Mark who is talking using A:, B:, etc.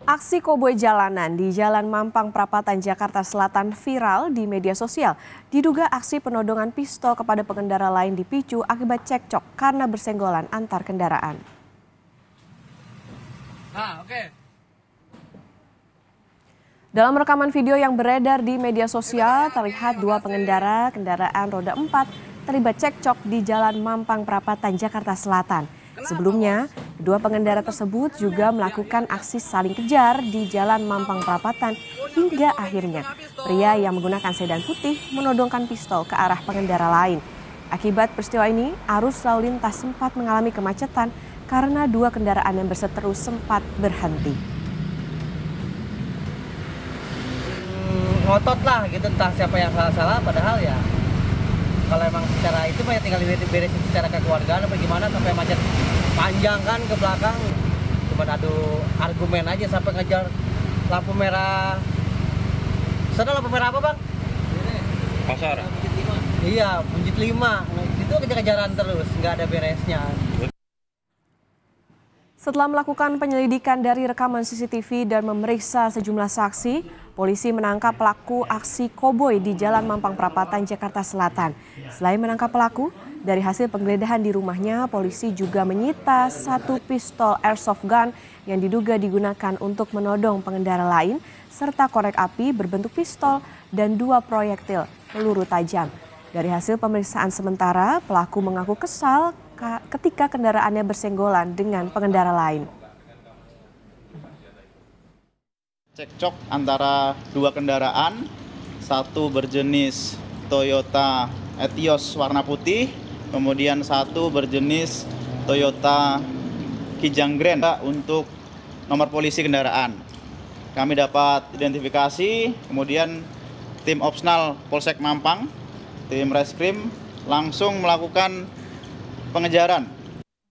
A: Aksi koboi jalanan di Jalan Mampang Prapatan, Jakarta Selatan viral di media sosial. Diduga aksi penodongan pistol kepada pengendara lain dipicu akibat cekcok karena bersenggolan antar kendaraan. Dalam rekaman video yang beredar di media sosial, terlihat dua pengendara kendaraan roda 4 terlibat cekcok di Jalan Mampang Prapatan, Jakarta Selatan. Sebelumnya, kedua pengendara tersebut juga melakukan aksi saling kejar di Jalan Mampang Prapatan hingga akhirnya pria yang menggunakan sedan putih menodongkan pistol ke arah pengendara lain. Akibat peristiwa ini, arus lalu lintas sempat mengalami kemacetan karena dua kendaraan yang berseteru sempat berhenti.
B: Ngotot lah gitu, entah siapa yang salah-salah, padahal ya kalau emang secara itu ya tinggal beresin secara kekeluargaan apa gimana, sampai macet panjang kan ke belakang. Cuma adu argumen aja sampai ngejar lampu merah. Sana lampu merah apa, Bang?
C: Pasar.
B: Iya, Bunjit 5. Itu kejar-kejaran terus, nggak ada beresnya.
A: Setelah melakukan penyelidikan dari rekaman CCTV dan memeriksa sejumlah saksi, polisi menangkap pelaku aksi koboi di Jalan Mampang Prapatan, Jakarta Selatan. Selain menangkap pelaku, dari hasil penggeledahan di rumahnya, polisi juga menyita satu pistol airsoft gun yang diduga digunakan untuk menodong pengendara lain, serta korek api berbentuk pistol dan dua proyektil peluru tajam. Dari hasil pemeriksaan sementara, pelaku mengaku kesal ketika kendaraannya bersenggolan dengan pengendara lain.
C: Cekcok antara dua kendaraan, satu berjenis Toyota Etios warna putih, kemudian satu berjenis Toyota Kijang Grand untuk nomor polisi kendaraan. Kami dapat identifikasi, kemudian tim Opsnal Polsek Mampang, tim Reskrim langsung melakukan pengejaran